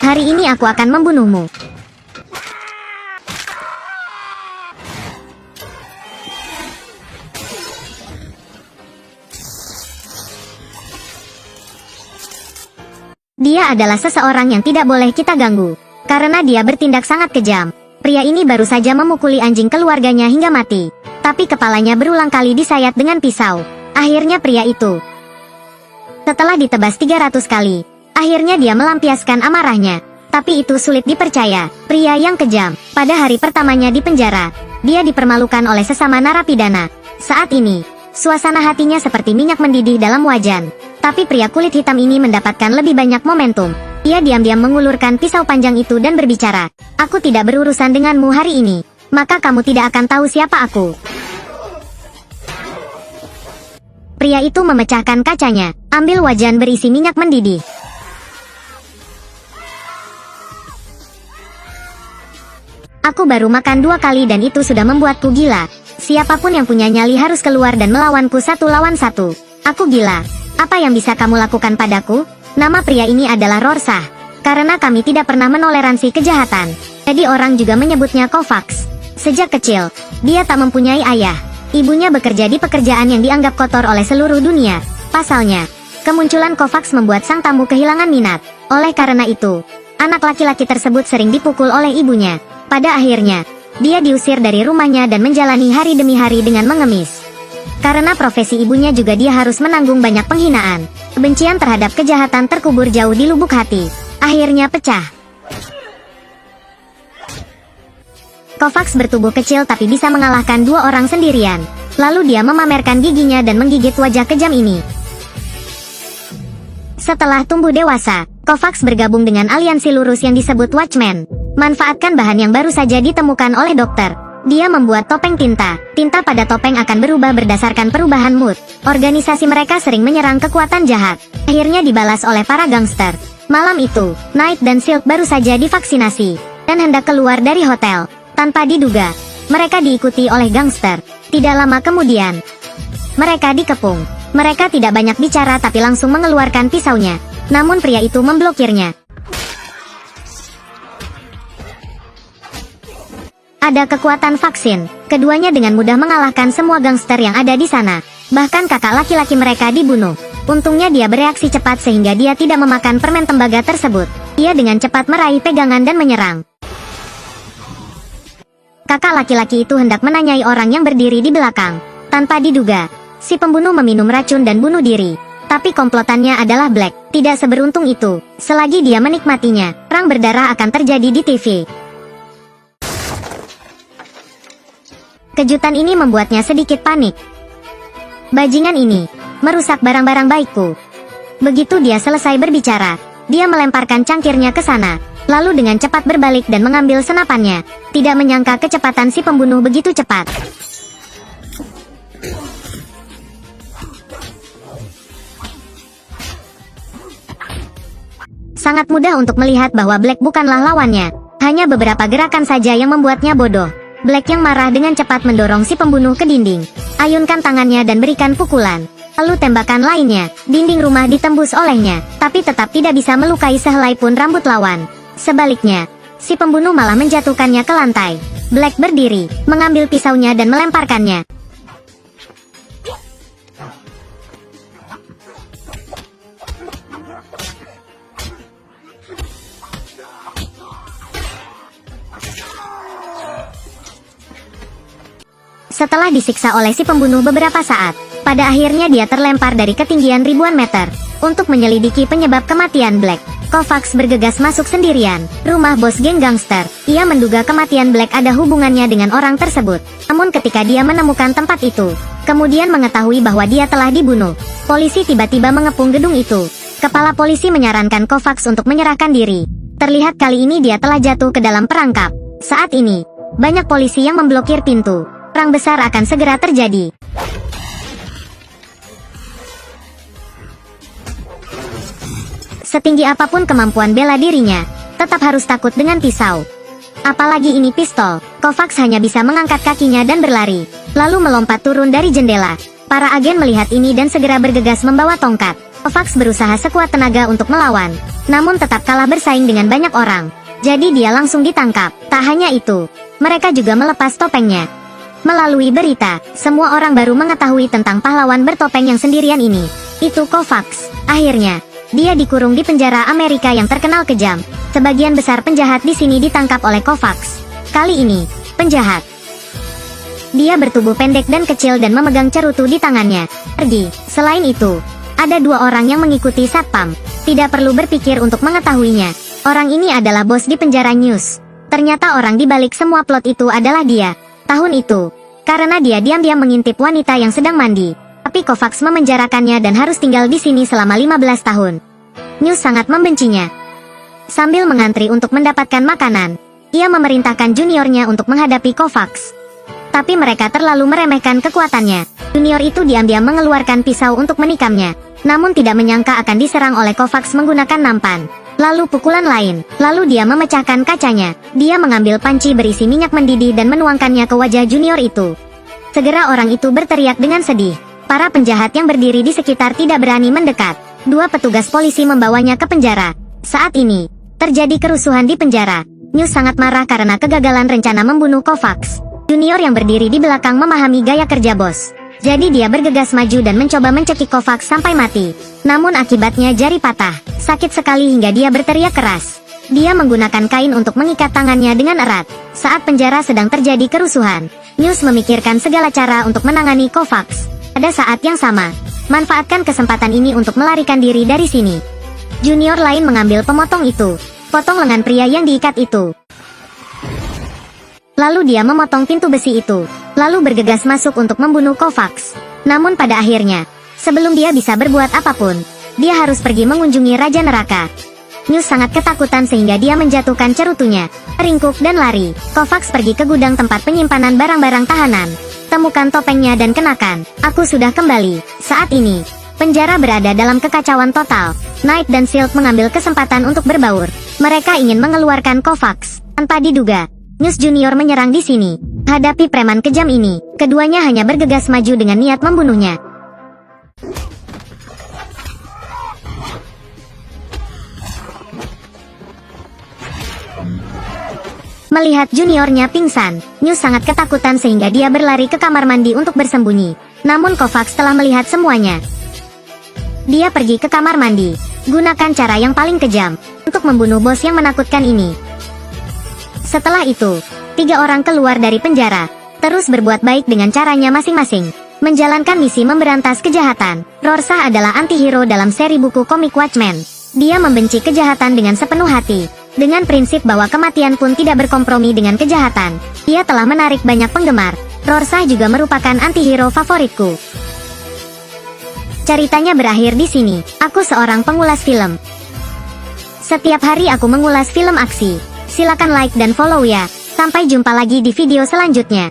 Hari ini aku akan membunuhmu. Dia adalah seseorang yang tidak boleh kita ganggu, karena dia bertindak sangat kejam. Pria ini baru saja memukuli anjing keluarganya hingga mati, tapi kepalanya berulang kali disayat dengan pisau. Akhirnya pria itu, setelah ditebas 300 kali, akhirnya dia melampiaskan amarahnya. Tapi itu sulit dipercaya, pria yang kejam. Pada hari pertamanya di penjara, dia dipermalukan oleh sesama narapidana. Saat ini, suasana hatinya seperti minyak mendidih dalam wajan. Tapi pria kulit hitam ini mendapatkan lebih banyak momentum. Ia diam-diam mengulurkan pisau panjang itu dan berbicara, "Aku tidak berurusan denganmu hari ini, maka kamu tidak akan tahu siapa aku." Pria itu memecahkan kacanya, ambil wajan berisi minyak mendidih. "Aku baru makan 2 kali dan itu sudah membuatku gila. Siapapun yang punya nyali harus keluar dan melawanku 1 lawan 1. Aku gila. Apa yang bisa kamu lakukan padaku?" Nama pria ini adalah Rorsah. Karena kami tidak pernah menoleransi kejahatan, jadi orang juga menyebutnya Kovacs. Sejak kecil, dia tak mempunyai ayah. Ibunya bekerja di pekerjaan yang dianggap kotor oleh seluruh dunia. Pasalnya, kemunculan Kovacs membuat sang tamu kehilangan minat. Oleh karena itu, anak laki-laki tersebut sering dipukul oleh ibunya. Pada akhirnya, dia diusir dari rumahnya dan menjalani hari demi hari dengan mengemis. Karena profesi ibunya juga dia harus menanggung banyak penghinaan. Kebencian terhadap kejahatan terkubur jauh di lubuk hati. Akhirnya pecah. Kovacs bertubuh kecil tapi bisa mengalahkan 2 orang sendirian. Lalu dia memamerkan giginya dan menggigit wajah kejam ini. Setelah tumbuh dewasa, Kovacs bergabung dengan aliansi lurus yang disebut Watchmen. Manfaatkan bahan yang baru saja ditemukan oleh dokter. Dia membuat topeng tinta. Tinta pada topeng akan berubah berdasarkan perubahan mood. Organisasi mereka sering menyerang kekuatan jahat. Akhirnya dibalas oleh para gangster. Malam itu, Knight dan Silk baru saja divaksinasi dan hendak keluar dari hotel. Tanpa diduga, mereka diikuti oleh gangster. Tidak lama kemudian, mereka dikepung. Mereka tidak banyak bicara tapi langsung mengeluarkan pisaunya. Namun pria itu memblokirnya. Ada kekuatan vaksin. Keduanya dengan mudah mengalahkan semua gangster yang ada di sana. Bahkan kakak laki-laki mereka dibunuh. Untungnya dia bereaksi cepat sehingga dia tidak memakan permen tembaga tersebut. Dia dengan cepat meraih pegangan dan menyerang. Kakak laki-laki itu hendak menanyai orang yang berdiri di belakang. Tanpa diduga, si pembunuh meminum racun dan bunuh diri. Tapi komplotannya adalah Black. Tidak seberuntung itu. Selagi dia menikmatinya, perang berdarah akan terjadi di TV. Kejutan ini membuatnya sedikit panik. Bajingan ini merusak barang-barang baikku. Begitu dia selesai berbicara, dia melemparkan cangkirnya ke sana, lalu dengan cepat berbalik dan mengambil senapannya. Tidak menyangka kecepatan si pembunuh begitu cepat. Sangat mudah untuk melihat bahwa Black bukanlah lawannya. Hanya beberapa gerakan saja yang membuatnya bodoh. Black yang marah dengan cepat mendorong si pembunuh ke dinding. Ayunkan tangannya dan berikan pukulan. Lalu tembakan lainnya, dinding rumah ditembus olehnya, tapi tetap tidak bisa melukai sehelai pun rambut lawan. Sebaliknya, si pembunuh malah menjatuhkannya ke lantai. Black berdiri, mengambil pisaunya dan melemparkannya. Setelah disiksa oleh si pembunuh beberapa saat, pada akhirnya dia terlempar dari ketinggian ribuan meter. Untuk menyelidiki penyebab kematian Black, Kovacs bergegas masuk sendirian, rumah bos geng gangster. Ia menduga kematian Black ada hubungannya dengan orang tersebut. Namun ketika dia menemukan tempat itu, kemudian mengetahui bahwa dia telah dibunuh, polisi tiba-tiba mengepung gedung itu. Kepala polisi menyarankan Kovacs untuk menyerahkan diri. Terlihat kali ini dia telah jatuh ke dalam perangkap. Saat ini, banyak polisi yang memblokir pintu. Perang besar akan segera terjadi. Setinggi apapun kemampuan bela dirinya, tetap harus takut dengan pisau. Apalagi ini pistol. Kovacs hanya bisa mengangkat kakinya dan berlari, lalu melompat turun dari jendela. Para agen melihat ini dan segera bergegas membawa tongkat. Kovacs berusaha sekuat tenaga untuk melawan, namun tetap kalah bersaing dengan banyak orang. Jadi dia langsung ditangkap. Tak hanya itu, mereka juga melepas topengnya. Melalui berita, semua orang baru mengetahui tentang pahlawan bertopeng yang sendirian ini. Itu Kovacs. Akhirnya, dia dikurung di penjara Amerika yang terkenal kejam. Sebagian besar penjahat di sini ditangkap oleh Kovacs. Kali ini, penjahat. Dia bertubuh pendek dan kecil dan memegang cerutu di tangannya. Pergi. Selain itu, ada dua orang yang mengikuti satpam. Tidak perlu berpikir untuk mengetahuinya. Orang ini adalah bos di penjara News. Ternyata orang di balik semua plot itu adalah dia. Tahun itu, karena dia diam-diam mengintip wanita yang sedang mandi. Tapi Kovacs memenjarakannya dan harus tinggal di sini selama 15 tahun. News sangat membencinya. Sambil mengantri untuk mendapatkan makanan, ia memerintahkan juniornya untuk menghadapi Kovacs. Tapi mereka terlalu meremehkan kekuatannya. Junior itu diam-diam mengeluarkan pisau untuk menikamnya. Namun tidak menyangka akan diserang oleh Kovacs menggunakan nampan. Lalu pukulan lain. Lalu dia memecahkan kacanya. Dia mengambil panci berisi minyak mendidih dan menuangkannya ke wajah junior itu. Segera orang itu berteriak dengan sedih. Para penjahat yang berdiri di sekitar tidak berani mendekat. Dua petugas polisi membawanya ke penjara. Saat ini, terjadi kerusuhan di penjara. News sangat marah karena kegagalan rencana membunuh Kovacs. Junior yang berdiri di belakang memahami gaya kerja bos. Jadi dia bergegas maju dan mencoba mencekik Kovacs sampai mati. Namun akibatnya jari patah. Sakit sekali hingga dia berteriak keras. Dia menggunakan kain untuk mengikat tangannya dengan erat. Saat penjara sedang terjadi kerusuhan, News memikirkan segala cara untuk menangani Kovacs. Pada saat yang sama, manfaatkan kesempatan ini untuk melarikan diri dari sini. Junior lain mengambil pemotong itu. Potong lengan pria yang diikat itu. Lalu dia memotong pintu besi itu. Lalu bergegas masuk untuk membunuh Kovacs. Namun pada akhirnya, sebelum dia bisa berbuat apapun, dia harus pergi mengunjungi Raja Neraka. News sangat ketakutan sehingga dia menjatuhkan cerutunya, ringkuk dan lari. Kovacs pergi ke gudang tempat penyimpanan barang-barang tahanan. Temukan topengnya dan kenakan. Aku sudah kembali. Saat ini, penjara berada dalam kekacauan total. Knight dan Shield mengambil kesempatan untuk berbaur. Mereka ingin mengeluarkan Kovacs. Tanpa diduga, News Junior menyerang di sini. Hadapi preman kejam ini, keduanya hanya bergegas maju dengan niat membunuhnya. Melihat juniornya pingsan, News sangat ketakutan sehingga dia berlari ke kamar mandi untuk bersembunyi. Namun Kovacs telah melihat semuanya. Dia pergi ke kamar mandi, gunakan cara yang paling kejam untuk membunuh bos yang menakutkan ini. Setelah itu, 3 orang keluar dari penjara, terus berbuat baik dengan caranya masing-masing. Menjalankan misi memberantas kejahatan. Rorschach adalah antihero dalam seri buku komik Watchmen. Dia membenci kejahatan dengan sepenuh hati. Dengan prinsip bahwa kematian pun tidak berkompromi dengan kejahatan, ia telah menarik banyak penggemar. Rorschach juga merupakan antihero favoritku. Ceritanya berakhir di sini. Aku seorang pengulas film. Setiap hari aku mengulas film aksi. Silakan like dan follow ya. Sampai jumpa lagi di video selanjutnya.